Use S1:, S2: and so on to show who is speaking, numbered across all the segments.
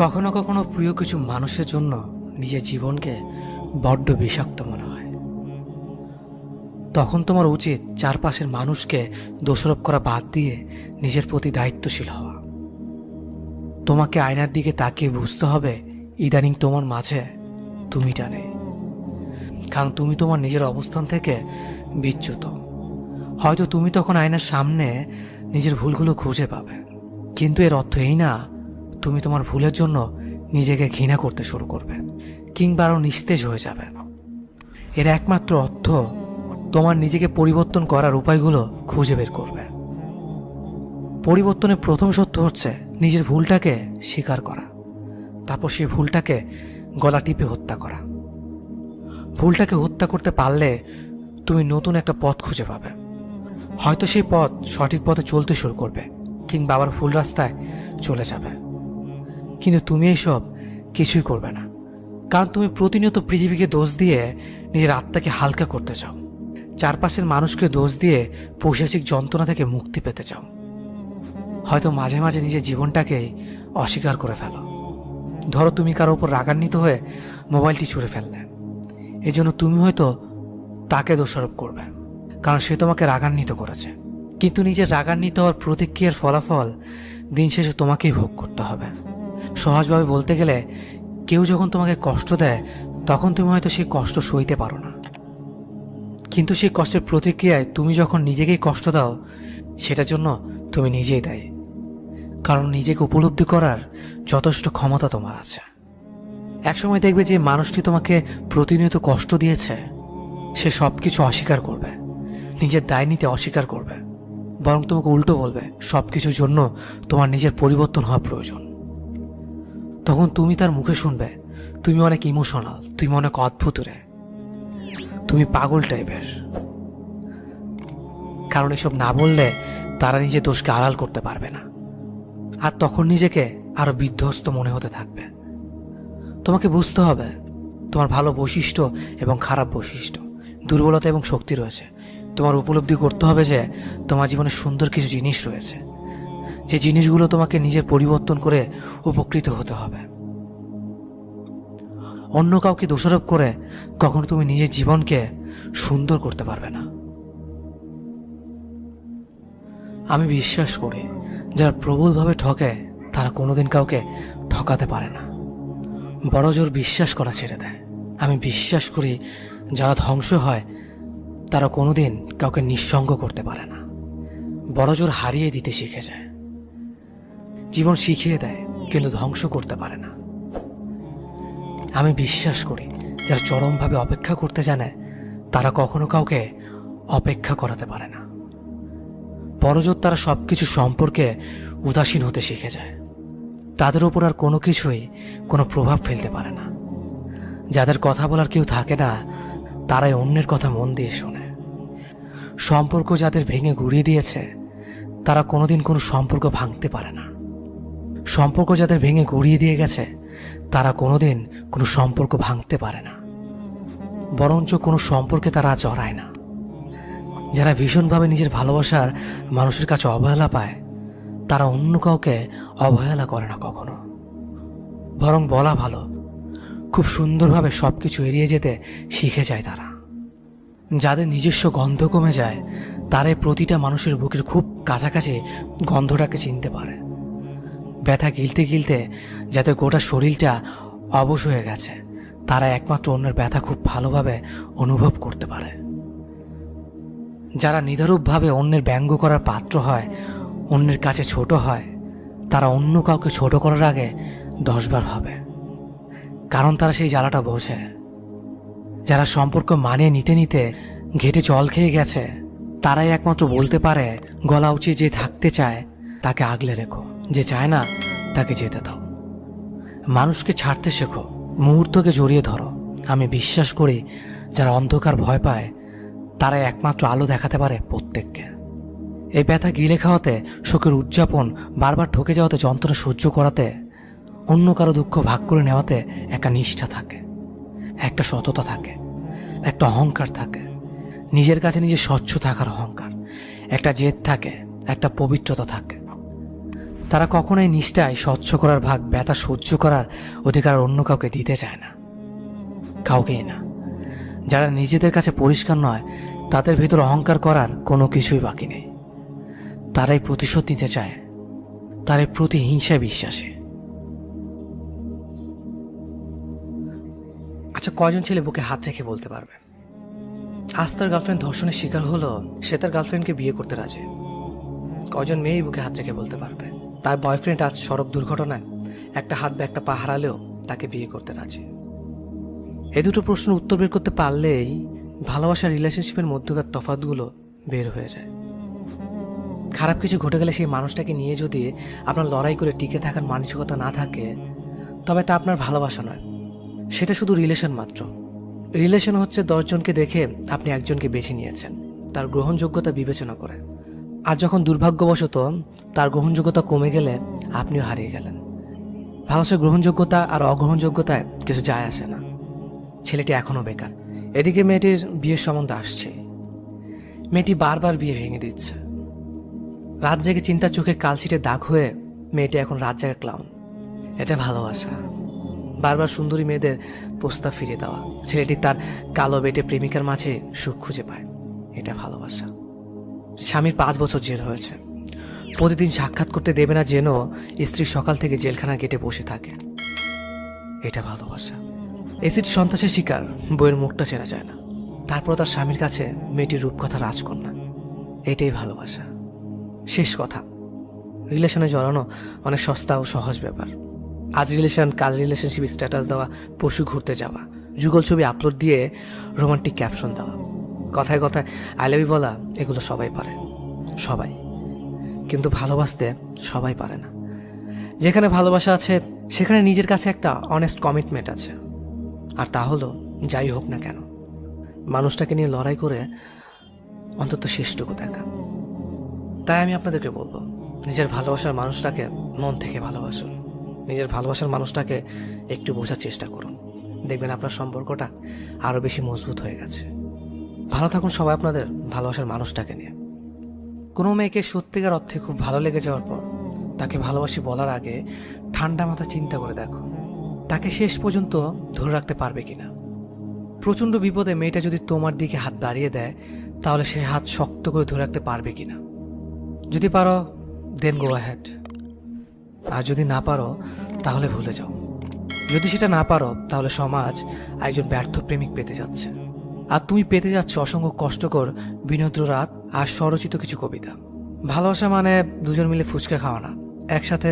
S1: কখনো কখনো প্রিয় কিছু মানুষের জন্য নিজের জীবনকে বড্ড বিষাক্ত মনে হয়। তখন তোমার উচিত চারপাশের মানুষকে দোষারোপ করা বাদ দিয়ে নিজের প্রতি দায়িত্বশীল হওয়া। তোমাকে আয়নার দিকে তাকিয়ে বুঝতে হবে ইদানিং তোমার মাঝে তুমিটা নেই, কারণ তুমি তোমার নিজের অবস্থান থেকে বিচ্যুত। হয়তো তুমি তখন আয়নার সামনে নিজের ভুলগুলো খুঁজে পাবে, কিন্তু এর অর্থ এই না তুমি তোমার ভুলের জন্য নিজেকে ঘৃণা করতে শুরু করবে কিংবা আরও নিস্তেজ হয়ে যাবে। এর একমাত্র অর্থ তোমার নিজেকে পরিবর্তন করার উপায়গুলো খুঁজে বের করবে। পরিবর্তনের প্রথম সত্য হচ্ছে নিজের ভুলটাকে স্বীকার করা, তারপর সেই ভুলটাকে গলা টিপে হত্যা করা। ভুলটাকে হত্যা করতে পারলে তুমি নতুন একটা পথ খুঁজে পাবে। হয়তো সেই পথ সঠিক পথে চলতে শুরু করবে কিংবা আবার ভুল রাস্তায় চলে যাবে, কিন্তু তুমি এইসব কিছুই করবে না, কারণ তুমি প্রতিনিয়ত পৃথিবীকে দোষ দিয়ে নিজের আত্মাকে হালকা করতে চাও। চারপাশের মানুষকে দোষ দিয়ে পৈশাচিক যন্ত্রণা থেকে মুক্তি পেতে চাও। হয়তো মাঝে মাঝে নিজের জীবনটাকেই অস্বীকার করে ফেলো। ধরো তুমি কারো উপর রাগান্বিত হয়ে মোবাইলটি ছুঁড়ে ফেললে, এই জন্য তুমি হয়তো তাকে দোষারোপ করবে, কারণ সে তোমাকে রাগান্বিত করেছে। কিন্তু নিজের রাগান্বিত হওয়ার প্রতিক্রিয়ার ফলাফল দিন শেষে তোমাকেই ভোগ করতে হবে। সহজভাবে বলতে গেলে, কেউ যখন তোমাকে কষ্ট দেয় তখন তুমি হয়তো সেই কষ্ট সইতে পারো না, কিন্তু সেই কষ্টের প্রতিক্রিয়ায় তুমি যখন নিজেকেই কষ্ট দাও, সেটার জন্য তুমি নিজেই দায়ী, কারণ নিজেকে উপলব্ধি করার যথেষ্ট ক্ষমতা তোমার আছে। একসময় দেখবে যে মানুষটি তোমাকে প্রতিনিয়ত কষ্ট দিয়েছে, সে সব কিছু অস্বীকার করবে, নিজের দায় নিতে অস্বীকার করবে, বরং তোমাকে উল্টো বলবে সব কিছুর জন্য তোমার নিজের পরিবর্তন হওয়া প্রয়োজন। তখন তুমি তার মুখে শুনবে তুমি অনেক ইমোশনাল, তুমি অনেক অদ্ভুত রে, তুমি পাগল টাইপের। কারণ এসব না বললে তারা নিজের দোষকে আড়াল করতে পারবে না, আর তখন নিজেকে আরো বিধ্বস্ত মনে হতে থাকবে। তোমাকে বুঝতে হবে তোমার ভালো বৈশিষ্ট্য এবং খারাপ বৈশিষ্ট্য, দুর্বলতা এবং শক্তি রয়েছে। তোমার উপলব্ধি করতে হবে যে তোমার জীবনে সুন্দর কিছু জিনিস রয়েছে, যে জিনিসগুলো তোমাকে নিজের পরিবর্তন করে উপকৃত হতে হবে। অন্য কাউকে দোষারোপ করে কখনো তুমি নিজের জীবনকে সুন্দর করতে পারবে না। আমি বিশ্বাস করি যারা প্রবলভাবে ঠকে তারা কোনোদিন কাউকে ঠকাতে পারে না, বড় জোর বিশ্বাস করা ছেড়ে দেয়। আমি বিশ্বাস করি যারা ধ্বংস হয় তারা কোনোদিন কাউকে নিঃসঙ্গ করতে পারে না, বড় জোর হারিয়ে দিতে শিখে যায়। জীবন শিখিয়ে দেয় কিন্তু ধ্বংস করতে পারে না। আমি বিশ্বাস করি যারা চরমভাবে অপেক্ষা করতে জানে তারা কখনো কাউকে অপেক্ষা করাতে পারে না, বড়জোর তারা সবকিছু সম্পর্কে উদাসীন হতে শিখে যায়। তাদের উপর আর কোনো কিছুই কোনো প্রভাব ফেলতে পারে না। যাদের কথা বলার কেউ থাকে না তারাই অন্যের কথা মন দিয়ে শোনে। সম্পর্ক যাদের ভেঙে গুঁড়িয়ে দিয়েছে তারা কোনোদিন কোনো সম্পর্ক ভাঙতে পারে না। সম্পর্ক যাদের ভেঙে গুঁড়িয়ে দিয়ে গেছে তারা কোনোদিন কোনো সম্পর্ক ভাঙতে পারে না, বরঞ্চ কোনো সম্পর্কে তারা জড়ায় না। যারা ভীষণভাবে নিজের ভালোবাসার মানুষের কাছে অবহেলা পায় তারা অন্য কাউকে অবহেলা করে না কখনো, বরং বলা ভালো খুব সুন্দরভাবে সবকিছু এড়িয়ে যেতে শিখে যায় তারা। যাদের নিজস্ব গন্ধ কমে যায় তারাই প্রতিটা মানুষের বুকের খুব কাছাকাছি গন্ধটাকে চিনতে পারে। ব্যথা গিলতে গিলতে যাতে গোটা শরীরটা অবশ হয়ে গেছে তারা একমাত্র অন্যের ব্যথা খুব ভালোভাবে অনুভব করতে পারে। যারা নিদারূপভাবে অন্যের ব্যঙ্গ করার পাত্র হয়, অন্যের কাছে ছোট হয়, তারা অন্য কাউকে ছোট করার আগে 10 বার ভাবে, কারণ তারা সেই জ্বালাটা বোঝে। যারা সম্পর্ক মানিয়ে নিতে নিতে ঘেটে জল খেয়ে গেছে তারাই একমাত্র বলতে পারে গলা উঁচিয়ে যে থাকতে চায় তাকে আগলে রেখো, যে চায় না তাকে যেতে দাও। মানুষকে ছাড়তে শেখো, মুহূর্তকে জড়িয়ে ধরো। আমি বিশ্বাস করি যারা অন্ধকার ভয় পায় তারাই একমাত্র আলো দেখাতে পারে প্রত্যেককে। এই ব্যথা গিলে খাওয়াতে, শোকের উদযাপন, বারবার ঠকে যাওয়াতে, যন্ত্রণা সহ্য করাতে, অন্য কারো দুঃখ ভাগ করে নেওয়াতে একটা নিষ্ঠা থাকে, একটা সততা থাকে, একটা অহংকার থাকে, নিজের কাছে নিজে স্বচ্ছ থাকার অহংকার, একটা জেদ থাকে, একটা পবিত্রতা থাকে। তারা কখনোই নিষ্ঠায় স্বচ্ছ করার ভাগ, ব্যথা সহ্য করার অধিকার অন্য কাউকে দিতে চায় না, কাউকেই না। যারা নিজেদের কাছে পরিষ্কার নয়, তাদের ভিতর অহংকার করার কোনো কিছুই বাকি নেই। তারাই প্রতিশোধ নিতে চায়, তারাই প্রতিহিংসায় বিশ্বাসী। আচ্ছা, কয়জন ছেলে বুকে হাত রেখে বলতে পারবে আজ তার গার্লফ্রেন্ড ধর্ষণের শিকার হলো, সে তার গার্লফ্রেন্ডকে বিয়ে করতে রাজি? কয়জন মেয়েই বুকে হাত রেখে বলতে পারবে তার বয়ফ্রেন্ড আজ সড়ক দুর্ঘটনায় একটা হাত বা একটা পা হারালেও তাকে বিয়ে করতে রাজি? এই দুটো প্রশ্নের উত্তর বের করতে পারলেই ভালোবাসার রিলেশনশিপের মধ্যকার তফাৎগুলো বের হয়ে যায়। খারাপ কিছু ঘটে গেলে সেই মানুষটাকে নিয়ে যদি আপনার লড়াই করে টিকে থাকার মানসিকতা না থাকে, তবে তা আপনার ভালোবাসা নয়, সেটা শুধু রিলেশন মাত্র। রিলেশন হচ্ছে 10 জনকে দেখে আপনি একজনকে বেছে নিয়েছেন তার গ্রহণযোগ্যতা বিবেচনা করে, আর যখন দুর্ভাগ্যবশত তার গ্রহণযোগ্যতা কমে গেলে আপনিও হারিয়ে গেলেন। ভালোবাসার গ্রহণযোগ্যতা আর অগ্রহণযোগ্যতায় কিছু যায় আসে না। ছেলেটি এখনও বেকার, এদিকে মেয়েটির বিয়ের সম্বন্ধ আসছে। মেয়েটি বারবার বিয়ে ভেঙে দিচ্ছে। রাত জেগে চিন্তার চোখে কালশিটে দাগ হয়ে মেয়েটি এখন রাত জাগা ক্লাউন। এটা ভালোবাসা? বারবার সুন্দরী মেয়েদের প্রস্তাব ফিরিয়ে দেওয়া, ছেলেটি তার কালো বেটে প্রেমিকার মাঝে সুখ খুঁজে পায়, এটা ভালোবাসা? স্বামীর 5 বছর জেল হয়েছে, প্রতিদিন সাক্ষাৎ করতে দেবে না যেন স্ত্রী সকাল থেকে জেলখানার গেটে বসে থাকে, এটা ভালোবাসা? এসিড সন্ত্রাসের শিকার, বইয়ের মুখটা চেনা যায় না, তারপর তার স্বামীর কাছে মেয়েটির রূপকথা রাজকন্যা, এটাই ভালোবাসা? শেষ কথা, রিলেশনে জড়ানো অনেক সস্তা ও সহজ ব্যাপার। আজ রিলেশন, কাল রিলেশনশিপ স্ট্যাটাস দেওয়া, পরশু ঘুরতে যাওয়া, যুগল ছবি আপলোড দিয়ে রোমান্টিক ক্যাপশন দেওয়া, কথায় কথায় আই লাভ ইউ বলা, এগুলো সবাই পারে, সবাই। কিন্তু ভালোবাসতে সবাই পারে না। যেখানে ভালোবাসা আছে সেখানে নিজের কাছে একটা অনেস্ট কমিটমেন্ট আছে, আর তা হলো যাই হোক না কেন মানুষটাকে নিয়ে লড়াই করে অন্তত শেষটুকু দেখা। তাই আমি আপনাদেরকে বলবো, নিজের ভালোবাসার মানুষটাকে মন থেকে ভালোবাসুন, নিজের ভালোবাসার মানুষটাকে একটু বোঝার চেষ্টা করুন, দেখবেন আপনার সম্পর্কটা আরো বেশি মজবুত হয়ে গেছে। ভালো থাকুন সবাই আপনাদের ভালোবাসার মানুষটাকে নিয়ে। কোনো মেয়েকে সত্যিকার অর্থে খুব ভালো লেগে যাওয়ার পর তাকে ভালোবাসি বলার আগে ঠান্ডা মাথা চিন্তা করে দেখো তাকে শেষ পর্যন্ত ধরে রাখতে পারবে কিনা। প্রচণ্ড বিপদে মেয়েটা যদি তোমার দিকে হাত বাড়িয়ে দেয়, তাহলে সে হাত শক্ত করে ধরে রাখতে পারবে কিনা। যদি পারো দেন গো অ্যাহেড, আর যদি না পারো তাহলে ভুলে যাও। যদি সেটা না পারো তাহলে সমাজ একজন ব্যর্থ প্রেমিক পেতে যাচ্ছে, আর তুমি পেতে যাচ্ছ অসংখ্য কষ্টকর বিনোদ্র রাত আর স্বরচিত কিছু কবিতা। ভালোবাসা মানে দুজন মিলে ফুচকা খাওয়া না, একসাথে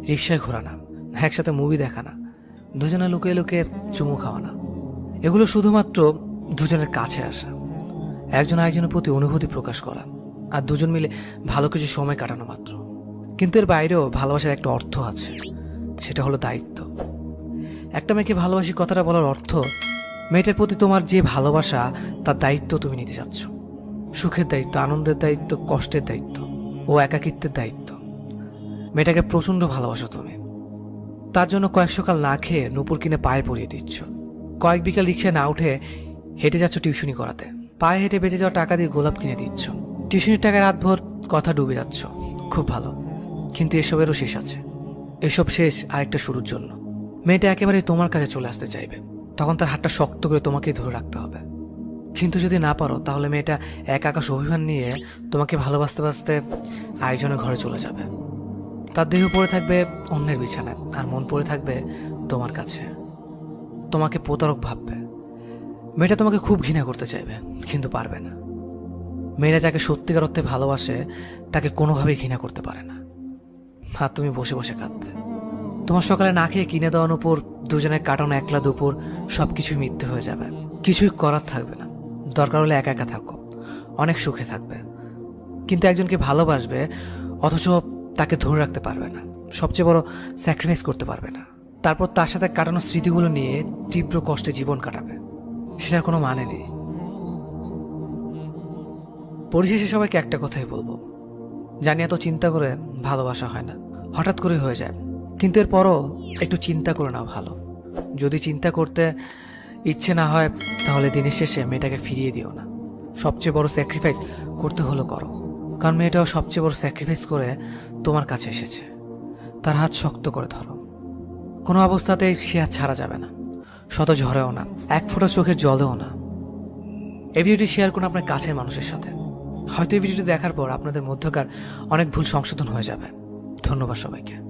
S1: রিক্সায় ঘোরা না, একসাথে মুভি দেখা না, দুজনে লুকিয়ে লুকিয়ে চুমু খাওয়া না। এগুলো শুধুমাত্র দুজনের কাছে আসা, একজন আরেকজনের প্রতি অনুভূতি প্রকাশ করা, আর দুজন মিলে ভালো কিছু সময় কাটানো মাত্র। কিন্তু এর বাইরেও ভালোবাসার একটা অর্থ আছে, সেটা হলো দায়িত্ব। একটা মেয়েকে ভালোবাসি কথাটা বলার অর্থ মেয়েটার প্রতি তোমার যে ভালোবাসা তার দায়িত্ব তুমি নিতে যাচ্ছ। সুখের দায়িত্ব, আনন্দের দায়িত্ব, কষ্টের দায়িত্ব ও একাকিত্বের দায়িত্ব। মেয়েটাকে প্রচণ্ড ভালোবাসো তুমি, তার জন্য কয়েক সকাল না খেয়ে নুপুর কিনে পায়ে পরিয়ে দিচ্ছ, কয়েক বিকাল রিক্সায় না উঠে হেঁটে যাচ্ছ টিউশনি করাতে, পায়ে হেঁটে বেঁচে যাওয়া টাকা দিয়ে গোলাপ কিনে দিচ্ছ, টিউশনির টাকায় রাতভর কথা ডুবে যাচ্ছ। খুব ভালো, কিন্তু এসবেরও শেষ আছে। এসব শেষ আরেকটা শুরুর জন্য। মেয়েটা একেবারে তোমার কাছে চলে আসতে চাইবে, তখন তার হাতটা শক্ত করে তোমাকেই ধরে রাখতে হবে। কিন্তু যদি না পারো তাহলে মেয়েটা এক আকাশ অভিমান নিয়ে তোমাকে ভালোবাসতে বাসতে আরেকজনের ঘরে চলে যাবে। তার দেহ পড়ে থাকবে অন্যের বিছানায়, আর মন পড়ে থাকবে তোমার কাছে। তোমাকে প্রতারক ভাববে। মেয়েটা তোমাকে খুব ঘৃণা করতে চাইবে, কিন্তু পারবে না। মেয়েরা যাকে সত্যিকার অর্থে ভালোবাসে তাকে কোনোভাবেই ঘৃণা করতে পারে না। আর তুমি বসে বসে কাঁদবে। তোমার সকালে না খেয়ে কিনে দেওয়ার উপর দুজনের কাটানো একলা দুপুর সবকিছুই মিথ্যে হয়ে যাবে, কিছুই করার থাকবে না। দরকার হলে একা একা থাকো, অনেক সুখে থাকবে। কিন্তু একজনকে ভালোবাসবে অথচ তাকে ধরে রাখতে পারবে না, সবচেয়ে বড় স্যাক্রিফাইস করতে পারবে না। তারপর তার সাথে কাটানো স্মৃতিগুলো নিয়ে তীব্র কষ্টে জীবন কাটাবে, সেটার কোনো মানে নেই। পরিশেষে সবাইকে একটা কথাই বলবো, জানি এত চিন্তা করে ভালোবাসা হয় না, হঠাৎ করে হয়ে যায়। কিন্তু এরপরও একটু চিন্তা করে নাও ভালো। যদি চিন্তা করতে ইচ্ছে না হয় তাহলে দিনের শেষে মেয়েটাকে ফিরিয়ে দিও না। সবচেয়ে বড় স্যাক্রিফাইস করতে হলো করো, কারণ মেয়েটাও সবচেয়ে বড় স্যাক্রিফাইস করে তোমার কাছে এসেছে। তার হাত শক্ত করে ধরো। কোনো অবস্থাতেই সে হাত ছাড়া যাবে না, শত ঝড়েও না, এক ফোঁটা চোখের জলেও না। এই ভিডিওটি শেয়ার করুন আপনার কাছের মানুষের সাথে। হয়তো এই ভিডিওটি দেখার পর আপনাদের মধ্যকার অনেক ভুল সংশোধন হয়ে যাবে। ধন্যবাদ সবাইকে।